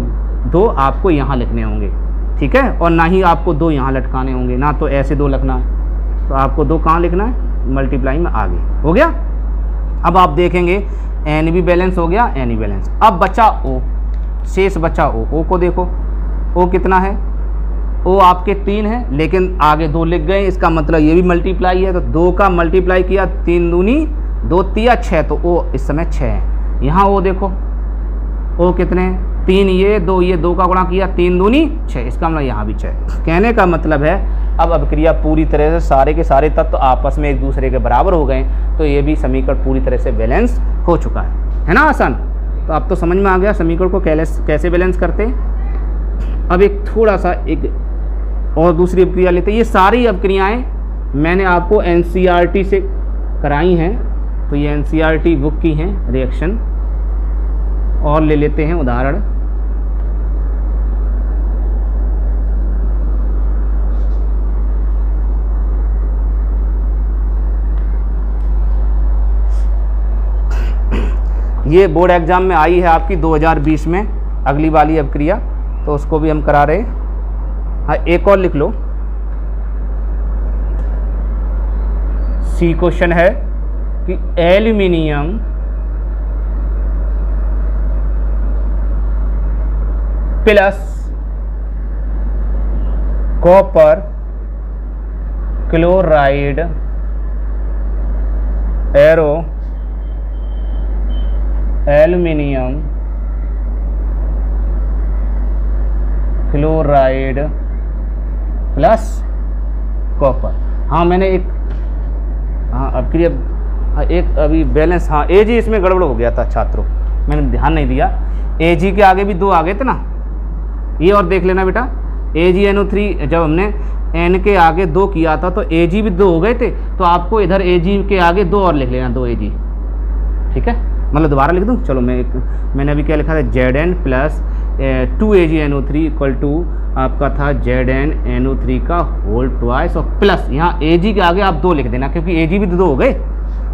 2 आपको यहाँ लिखने होंगे, ठीक है, और ना ही आपको 2 यहाँ लटकाने होंगे, ना तो ऐसे 2 लिखना है, तो आपको 2 कहाँ लिखना है, मल्टीप्लाई में आगे, हो गया। अब आप देखेंगे N भी बैलेंस हो गया, N भी बैलेंस। अब बचा O, शेष बचा O को देखो, O कितना है, O आपके 3 है, लेकिन आगे 2 लिख गए, इसका मतलब ये भी मल्टीप्लाई है, तो 2 का मल्टीप्लाई किया, 3 दूनी 2 तिया 6, तो O इस समय 6 है। यहाँ O देखो, O कितने हैं, 3 ये 2 ये 2 का गुणा किया, 3 दूनी 6, इसका मतलब यहाँ भी 6। कहने का मतलब है अब अभिक्रिया पूरी तरह से सारे के सारे तत्व आपस में एक दूसरे के बराबर हो गए, तो ये भी समीकरण पूरी तरह से बैलेंस हो चुका है ना आसान। तो अब तो समझ में आ गया समीकरण को कैसे बैलेंस करते हैं। अब एक थोड़ा सा एक और दूसरी अभिक्रिया लेते हैं। ये सारी अभिक्रियाएँ मैंने आपको NCERT से कराई हैं, तो ये NCERT बुक की हैं रिएक्शन। और ले लेते हैं उदाहरण, ये बोर्ड एग्जाम में आई है आपकी 2020 में, अगली वाली अभिक्रिया, तो उसको भी हम करा रहे हैं। हाँ, एक और लिख लो, सी क्वेश्चन है कि aluminium plus copper chloride arrow aluminium chloride plus copper. हाँ मैंने एक, हाँ अभिक्रिया, हाँ एक अभी बैलेंस, हाँ Ag इसमें गड़बड़ हो गया था छात्रों, मैंने ध्यान नहीं दिया। Ag के आगे भी 2 आ गए थे ना, ये और देख लेना बेटा, AgNO3 जब हमने N के आगे 2 किया था तो Ag भी 2 हो गए थे, तो आपको इधर Ag के आगे 2 और लिख लेना, 2 Ag, ठीक है। मतलब दोबारा लिख दूँ, चलो मैंने अभी क्या लिखा था, Zn plus 2AgNO3 equal to आपका था ZnNO3 का होल ट्वाइस, और प्लस यहाँ Ag के आगे आप 2 लिख देना, क्योंकि Ag भी 2 हो गए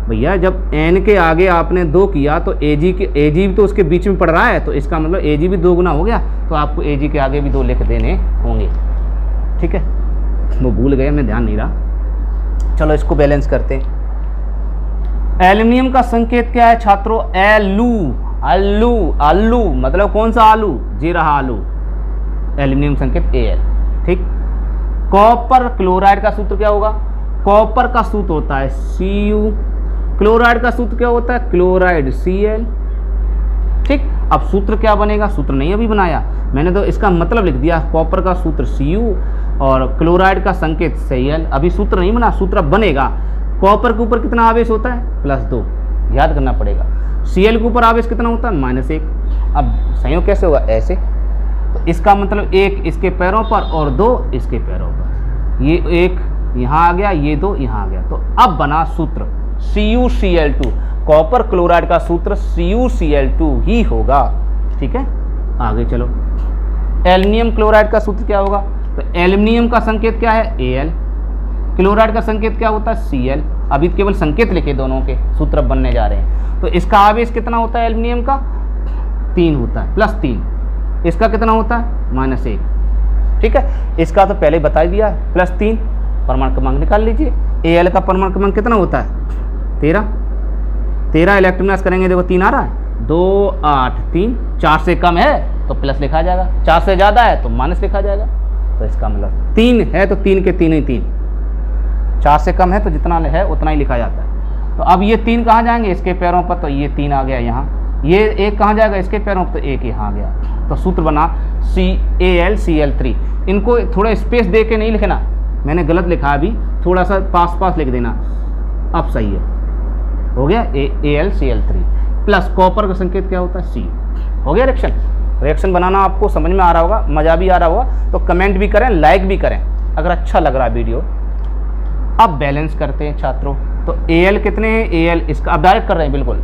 भैया। जब N के आगे आपने 2 किया तो Ag भी तो उसके बीच में पड़ रहा है, तो इसका मतलब Ag भी 2 गुना हो गया, तो आपको Ag के आगे भी 2 लिख देने होंगे, ठीक है। वो भूल गए, मैं ध्यान नहीं रहा। चलो इसको बैलेंस करते हैं। एल्युमिनियम का संकेत क्या है छात्रों? एलू। आलू, आलू मतलब कौन सा आलू? जी रहा आलू। एल्युमिनियम संकेत Al, ठीक। कॉपर क्लोराइड का सूत्र क्या होगा? कॉपर का सूत्र होता है Cu, क्लोराइड का सूत्र क्या होता है? क्लोराइड Cl, ठीक। अब सूत्र क्या बनेगा? सूत्र नहीं अभी बनाया मैंने, तो इसका मतलब लिख दिया। कॉपर का सूत्र Cu और क्लोराइड का संकेत Cl। अभी सूत्र नहीं बना, सूत्र अब बनेगा। कॉपर के ऊपर कितना आवेश होता है? +2, याद करना पड़ेगा। Cl के ऊपर आवेश कितना होता है? -1। अब संयोग कैसे होगा? ऐसे। तो इसका मतलब 1 इसके पैरों पर और 2 इसके पैरों पर। ये 1 यहाँ आ गया, ये 2 यहाँ आ गया। तो अब बना सूत्र CuCl2। कॉपर क्लोराइड का सूत्र CuCl2 ही होगा, ठीक है। आगे चलो, एल्युमिनियम क्लोराइड का सूत्र क्या होगा? तो एल्युमिनियम का संकेत क्या है? Al, क्लोराइड का संकेत क्या होता है? Cl। अभी केवल संकेत लिखे, दोनों के सूत्र बनने जा रहे हैं। तो इसका आवेश कितना होता है? एल्युमिनियम का 3 होता है, +3। इसका कितना होता है? -1, ठीक है। इसका तो पहले बता दिया, +3। परमाणु क्रमांक निकाल लीजिए। Al का परमाणु क्रमांक कितना होता है? 13 इलेक्ट्रॉन करेंगे, देखो 3 आ रहा है, 2 8 3। 4 से कम है तो प्लस लिखा जाएगा, 4 से ज़्यादा है तो माइनस लिखा जाएगा। तो इसका मतलब 3 है तो 3 के 3 ही 3, 4 से कम है तो जितना है उतना ही लिखा जाता है। तो अब ये 3 कहाँ जाएंगे? इसके पैरों पर, तो ये 3 आ गया यहाँ। ये 1 कहाँ जाएगा? इसके पैरों पर, तो 1 यहाँ आ गया। तो सूत्र बना CalCl3। इनको थोड़ा स्पेस दे के नहीं लिखना, मैंने गलत लिखा अभी, थोड़ा सा पास लिख देना, अब सही है। हो गया AlCl3 प्लस कॉपर का संकेत क्या होता है? C। हो गया रिएक्शन बनाना आपको समझ में आ रहा होगा, मज़ा भी आ रहा होगा। तो कमेंट भी करें, लाइक भी करें अगर अच्छा लग रहा है वीडियो। अब बैलेंस करते हैं छात्रों। तो Al कितने हैं? Al इसका अब डायरेक्ट कर रहे हैं बिल्कुल।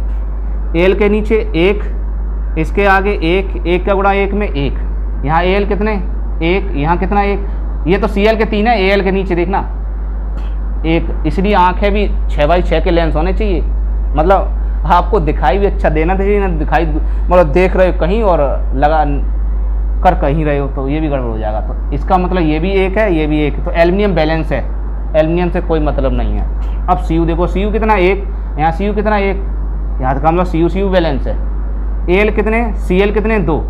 Al के नीचे 1, इसके आगे 1 का गुणा 1 में 1। यहाँ Al कितने? 1, यहाँ कितना? 1। ये तो Cl के 3 है, Al के नीचे देखना 1, इसलिए आँखें भी 6x6 के लेंस होने चाहिए। मतलब आपको दिखाई भी अच्छा देना चाहिए, ना दिखाई मतलब देख रहे हो कहीं और लगा कर कहीं रहे हो तो ये भी गड़बड़ हो जाएगा। तो इसका मतलब ये भी 1 है, ये भी 1। तो एल्युमिनियम बैलेंस है, एल्युमिनियम से कोई मतलब नहीं है। अब Cu देखो, Cu कितना? 1, यहाँ Cu कितना? 1, यहाँ का मतलब Cu बैलेंस है। Al कितने? Cl कितने? 2,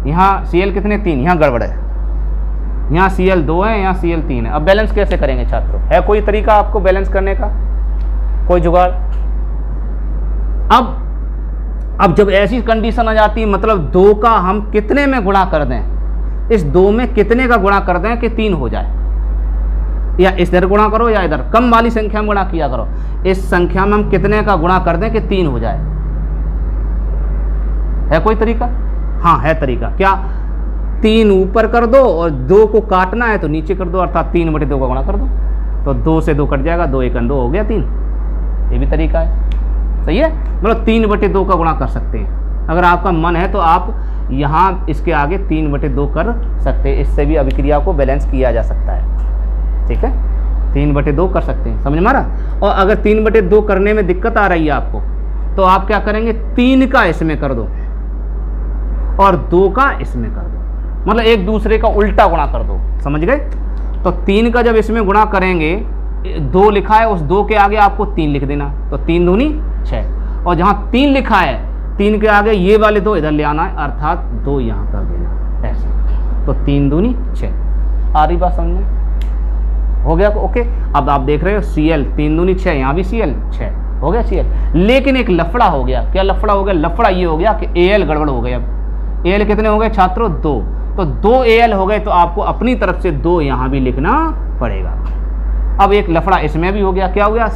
यहाँ Cl कितने? 3, यहाँ गड़बड़ है, यहाँ Cl 2 है, यहाँ Cl 3 है। अब बैलेंस कैसे करेंगे छात्रों? है कोई तरीका आपको बैलेंस करने का? कोई जुगाड़? अब जब ऐसी कंडीशन आ जाती है, मतलब 2 का हम कितने में गुणा कर दें, इस 2 में कितने का गुणा कर दें कि 3 हो जाए, या इधर गुणा करो या इधर, कम वाली संख्या में गुणा किया करो। इस संख्या में हम कितने का गुणा कर दें कि 3 हो जाए? है कोई तरीका? हाँ है तरीका। क्या? 3 ऊपर कर दो और 2 को काटना है तो नीचे कर दो, अर्थात 3/2 का गुणा कर दो, तो 2 से 2 कट जाएगा, 2 1 2 हो गया 3। ये भी तरीका है, सही है। मतलब 3/2 का गुणा कर सकते हैं। अगर आपका मन है तो आप यहाँ इसके आगे 3/2 कर सकते हैं। इससे भी अभिक्रिया को बैलेंस किया जा सकता है, ठीक है। 3/2 कर सकते हैं, समझ में आ रहा? और अगर 3/2 करने में दिक्कत आ रही है आपको, तो आप क्या करेंगे? 3 का इसमें कर दो और 2 का इसमें कर दो, मतलब एक दूसरे का उल्टा गुणा कर दो, समझ गए? तो 3 का जब इसमें गुणा करेंगे, 2 लिखा है, उस 2 के आगे आपको 3 लिख देना, तो 3 दूनी 6। और जहाँ 3 लिखा है, 3 के आगे ये वाले 2 इधर ले आना है, अर्थात 2 यहाँ कर देना, ऐसे। तो 3 दूनी 6। आ रही बात समझ में? हो गया ओके। अब आप देख रहे हो Cl 3 दूनी 6, यहाँ भी Cl 6 हो गया Cl। लेकिन एक लफड़ा हो गया। क्या लफड़ा हो गया? लफड़ा ये हो गया कि Al गड़बड़ हो गया। अब Al कितने हो गए छात्रों? 2। तो 2 Al हो गए, तो आपको अपनी तरफ से 2 यहाँ भी लिखना पड़ेगा। अब एक लफड़ा इसमें भी हो गया। क्या हो गया?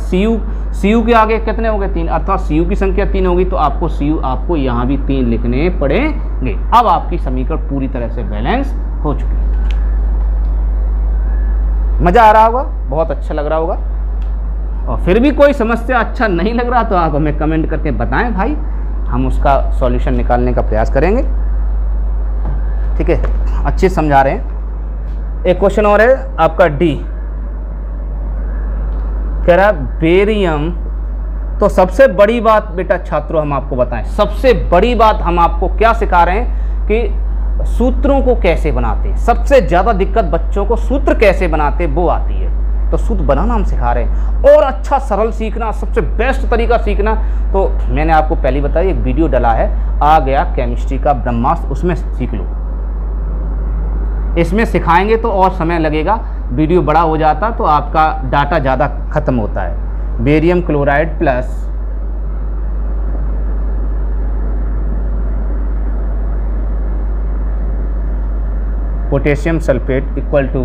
Cu के आगे कितने हो गए? 3, अर्थात Cu की संख्या 3 होगी, तो आपको यहाँ भी 3 लिखने पड़ेंगे। अब आपकी समीकरण पूरी तरह से बैलेंस हो चुकी है। मज़ा आ रहा होगा, बहुत अच्छा लग रहा होगा। और फिर भी कोई समस्या अच्छा नहीं लग रहा तो आप हमें कमेंट करके बताएं भाई, हम उसका सॉल्यूशन निकालने का प्रयास करेंगे, ठीक है। अच्छे समझा रहे हैं। एक क्वेश्चन और है आपका डी, कह रहा बेरियम। तो सबसे बड़ी बात बेटा छात्रों हम आपको बताएं, सबसे बड़ी बात हम आपको क्या सिखा रहे हैं कि सूत्रों को कैसे बनाते हैं, सबसे ज़्यादा दिक्कत बच्चों को सूत्र कैसे बनाते हैं वो आती है। तो सूत्र बनाना हम सिखा रहे हैं, और अच्छा सरल सीखना, सबसे बेस्ट तरीका सीखना। तो मैंने आपको पहले बताया, एक वीडियो डाला है, आ गया केमिस्ट्री का ब्रह्मास्त्र, उसमें सीख लो। इसमें सिखाएंगे तो और समय लगेगा, वीडियो बड़ा हो जाता तो आपका डाटा ज़्यादा ख़त्म होता है। Barium chloride plus potassium sulphate equal to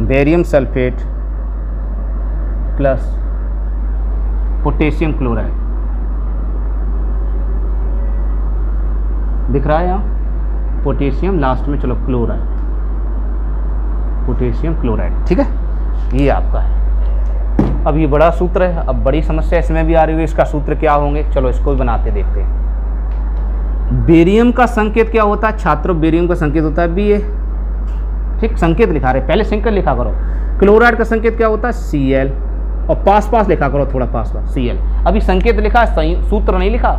barium sulphate plus potassium chloride. दिख रहा है यहाँ पोटेशियम, लास्ट में चलो क्लोराइड, पोटेशियम क्लोराइड, ठीक है, ये आपका है। अब ये बड़ा सूत्र है, अब बड़ी समस्या इसमें भी आ रही है, इसका सूत्र क्या होंगे, चलो इसको भी बनाते देखते हैं। बेरियम का संकेत क्या होता है छात्रों, बेरियम का संकेत होता है Ba, ठीक, संकेत लिखा रहे, पहले संकेत लिखा करो। क्लोराइड का संकेत क्या होता है Cl, और पास पास लिखा करो, थोड़ा पास पास Cl। अभी संकेत लिखा है, सूत्र नहीं लिखा,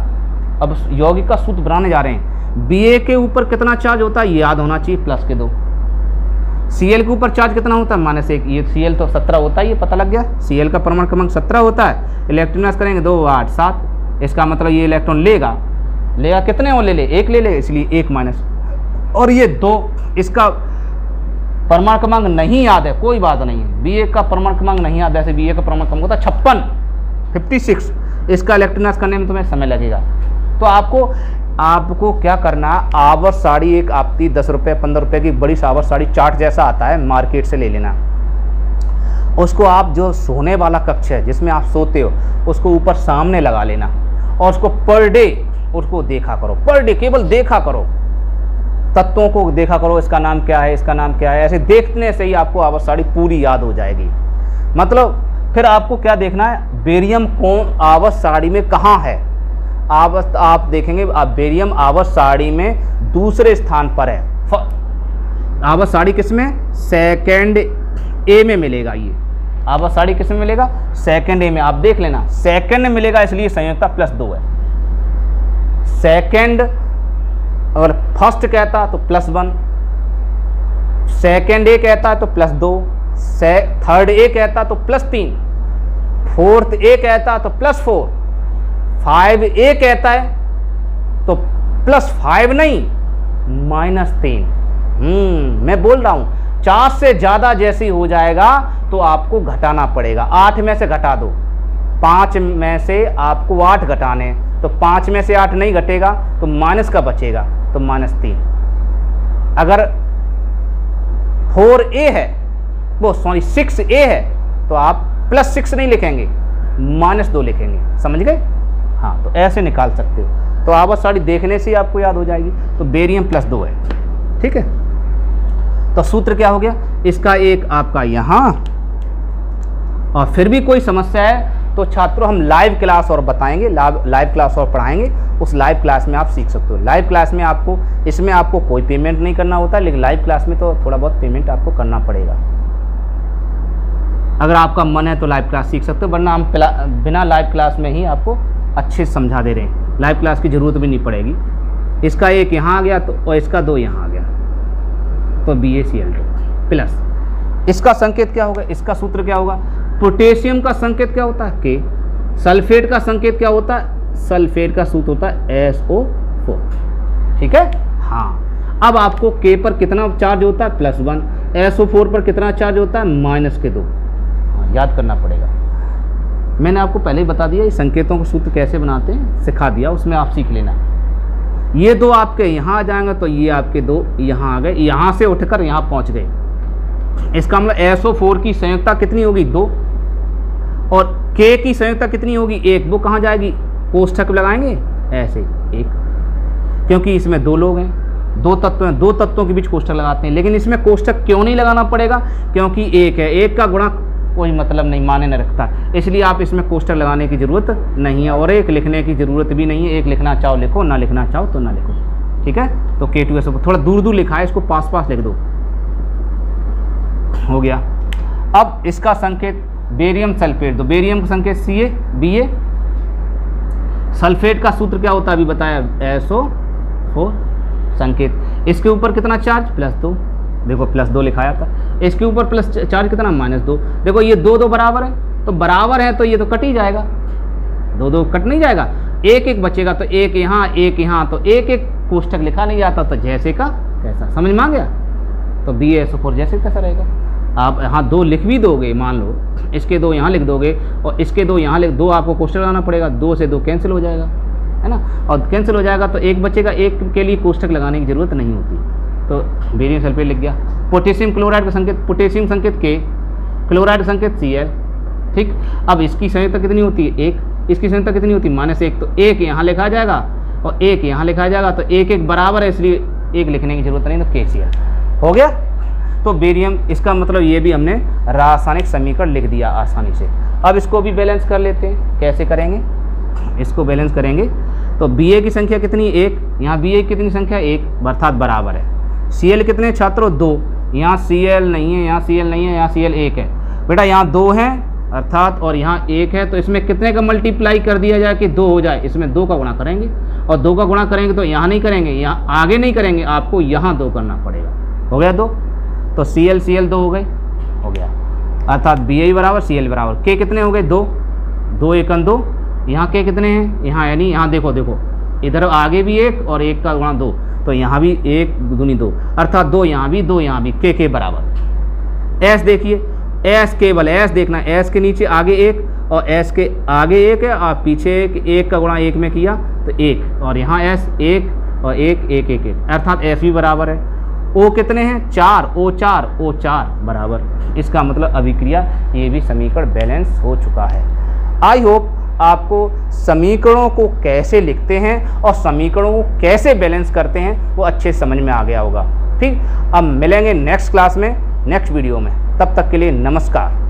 अब यौगिक का सूत्र बनाने जा रहे हैं। Ba के ऊपर कितना चार्ज होता है, याद होना चाहिए, +2। Cl के ऊपर चार्ज कितना होता है, -1। ये Cl तो 17 होता है, ये पता लग गया, Cl का परमाणु क्रमांक 17 होता है। इलेक्ट्रॉन करेंगे 2 8 7, इसका मतलब ये इलेक्ट्रॉन लेगा कितने और ले ले, 1 ले ले, इसलिए 1 माइनस, और ये 2, इसका परमाणु क्रमांक नहीं याद है, कोई बात नहीं है, Ba का परमाणु क्रमांक नहीं याद, ऐसे Ba का परमाणु क्रमांक होता है 56, इसका इलेक्ट्रॉन करने में तुम्हें समय लगेगा। तो आपको क्या करना, आवर्त साड़ी एक आपकी 10 रुपये 15 रुपये की बड़ी आवर्त साड़ी चार्ट जैसा आता है, मार्केट से ले लेना। उसको आप जो सोने वाला कक्ष है जिसमें आप सोते हो, उसको ऊपर सामने लगा लेना, और उसको पर डे उसको देखा करो, पर डे केवल देखा करो, तत्वों को देखा करो, इसका नाम क्या है, इसका नाम क्या है, ऐसे देखने से ही आपको आवर्त साड़ी पूरी याद हो जाएगी। मतलब फिर आपको क्या देखना है, बेरियम कौन आवर्त साड़ी में कहाँ है, आप देखेंगे बेरियम आवर्त साड़ी में दूसरे स्थान पर है। आवर्त साड़ी किस में, सेकेंड ए में मिलेगा, ये आवर्त साड़ी किस में मिलेगा, सेकेंड ए में, आप देख लेना सेकेंड में मिलेगा, इसलिए संयोजकता +2 है। सेकेंड अगर फर्स्ट कहता तो +1, सेकेंड ए कहता तो +2, थर्ड ए कहता तो +3, फोर्थ ए कहता तो +4, 5 ए कहता है तो +5 नहीं -3। मैं बोल रहा हूं 4 से ज्यादा जैसे हो जाएगा तो आपको घटाना पड़ेगा, 8 में से घटा दो, 5 में से आपको 8 घटाने, तो 5 में से 8 नहीं घटेगा तो माइनस का बचेगा, तो -3। अगर 4a है, वो सॉरी 6a है, तो आप +6 नहीं लिखेंगे, -2 लिखेंगे, समझ गए। हाँ, तो ऐसे निकाल सकते हो, तो आवर्त साड़ी देखने से ही आपको याद हो जाएगी। तो बेरियम +2 है, ठीक है। तो सूत्र क्या हो गया इसका, एक आपका यहाँ, और फिर भी कोई समस्या है तो छात्रों हम लाइव क्लास और बताएंगे, लाइव क्लास और पढ़ाएंगे, उस लाइव क्लास में आप सीख सकते हो। लाइव क्लास में आपको, इसमें आपको कोई पेमेंट नहीं करना होता, लेकिन लाइव क्लास में तो थोड़ा बहुत पेमेंट आपको करना पड़ेगा। अगर आपका मन है तो लाइव क्लास सीख सकते हो, वरना हम बिना लाइव क्लास में ही आपको अच्छे से समझा दे रहे हैं, लाइव क्लास की ज़रूरत भी नहीं पड़ेगी। इसका 1 यहाँ आ गया तो, और इसका 2 यहाँ आ गया, तो BaCl2 प्लस, इसका संकेत क्या होगा, इसका सूत्र क्या होगा, पोटेशियम का संकेत क्या होता है K, सल्फेट का संकेत क्या होता है, सल्फेट का सूत्र होता है SO4, ठीक है। हाँ, अब आपको K पर कितना चार्ज होता है +1, SO4 पर कितना चार्ज होता है -2, हाँ, याद करना पड़ेगा। मैंने आपको पहले ही बता दिया, ये संकेतों को सूत्र कैसे बनाते हैं सिखा दिया, उसमें आप सीख लेना। ये 2 आपके यहाँ आ जाएंगे तो ये आपके 2 यहाँ आ गए, यहाँ से उठकर यहाँ पहुँच गए, इसका मतलब SO4 की संयोजकता कितनी होगी 2, और K की संयोजकता कितनी होगी 1, वो कहाँ जाएगी, कोष्ठक लगाएंगे ऐसे 1, क्योंकि इसमें 2 लोग हैं, 2 तत्व हैं, 2 तत्वों के बीच कोष्ठक लगाते हैं। लेकिन इसमें कोष्ठक क्यों नहीं लगाना पड़ेगा, क्योंकि 1 है, 1 का गुणा कोई मतलब नहीं, माने न रखता, इसलिए आप इसमें कोष्ठक लगाने की ज़रूरत नहीं है, और 1 लिखने की ज़रूरत भी नहीं है। 1 लिखना चाहो लिखो, ना लिखना चाहो तो ना लिखो, ठीक है। तो K2SO4 थोड़ा दूर दूर लिखा है, इसको पास पास लिख दो, हो गया। अब इसका संकेत बेरियम सल्फेट दो, बेरियम का संकेत Ca, Ba, सल्फेट का सूत्र क्या होता है अभी बताया, SO4 संकेत। इसके ऊपर कितना चार्ज, +2, देखो +2 लिखाया था। इसके ऊपर प्लस चार्ज कितना, -2। देखो ये 2 बराबर है, तो बराबर है तो ये तो कट ही जाएगा, 2 कट नहीं जाएगा, 1 बचेगा। तो 1 यहाँ 1 यहाँ, तो 1 कोष्ठक लिखा नहीं जाता, तो जैसे का कैसा, समझ में आ गया। तो BaSO4 जैसे कैसा रहेगा। आप यहाँ 2 लिख भी दोगे, मान लो इसके 2 यहाँ लिख दोगे और इसके 2 यहाँ लिख, 2 आपको कोष्ठक लगाना पड़ेगा, 2 से 2 कैंसिल हो जाएगा, है ना। और कैंसिल हो जाएगा तो 1 बचेगा, 1 के लिए कोष्ठक लगाने की जरूरत नहीं होती। तो बेरियम सल्फेट लिख गया। पोटेशियम क्लोराइड का संकेत, पोटेशियम संकेत K, क्लोराइड संकेत Cl, ठीक। अब इसकी संयोजकता कितनी होती है, 1, इसकी संयोजकता कितनी होती है, -1, तो 1 यहाँ लिखा जाएगा और 1 यहाँ लिखा जाएगा, तो 1 बराबर है, इसलिए 1 लिखने की जरूरत नहीं, तो KCl हो गया। तो बेरियम, इसका मतलब ये भी हमने रासायनिक समीकरण लिख दिया आसानी से। अब इसको भी बैलेंस कर लेते हैं, कैसे करेंगे, इसको बैलेंस करेंगे तो Ba की संख्या कितनी, 1, यहाँ Ba की कितनी संख्या, 1, अर्थात बराबर है। Cl कितने छात्रों, 2, यहाँ Cl नहीं है, यहाँ Cl नहीं है, यहाँ Cl 1 है बेटा, यहाँ 2 है अर्थात, और यहाँ 1 है, तो इसमें कितने का मल्टीप्लाई कर दिया जाए कि 2 हो जाए, इसमें 2 का गुणा करेंगे, और 2 का गुणा करेंगे तो यहाँ नहीं करेंगे, यहाँ आगे नहीं करेंगे, आपको यहाँ 2 करना पड़ेगा। हो गया 2, तो Cl 2 हो गए, हो गया, अर्थात Ba बराबर Cl बराबर K कितने हो गए, 2, 2 1 2, यहाँ K कितने हैं, यहाँ यानी यहाँ देखो इधर आगे भी 1 और 1 का गुणा 2, तो यहाँ भी 1 दूनी 2, अर्थात 2 यहाँ भी 2 यहाँ भी, K बराबर। S देखिए, S केवल S देखना, S के नीचे आगे 1 और S के आगे 1 है और पीछे 1 का गुणा 1 में किया तो 1, और यहाँ S 1 और 1 1 1 1, अर्थात S भी बराबर है। O कितने हैं, 4, O4 बराबर, इसका मतलब अभिक्रिया, ये भी समीकरण बैलेंस हो चुका है। आई होप आपको समीकरणों को कैसे लिखते हैं और समीकरणों को कैसे बैलेंस करते हैं वो अच्छे समझ में आ गया होगा। ठीक, अब मिलेंगे नेक्स्ट क्लास में, नेक्स्ट वीडियो में, तब तक के लिए नमस्कार।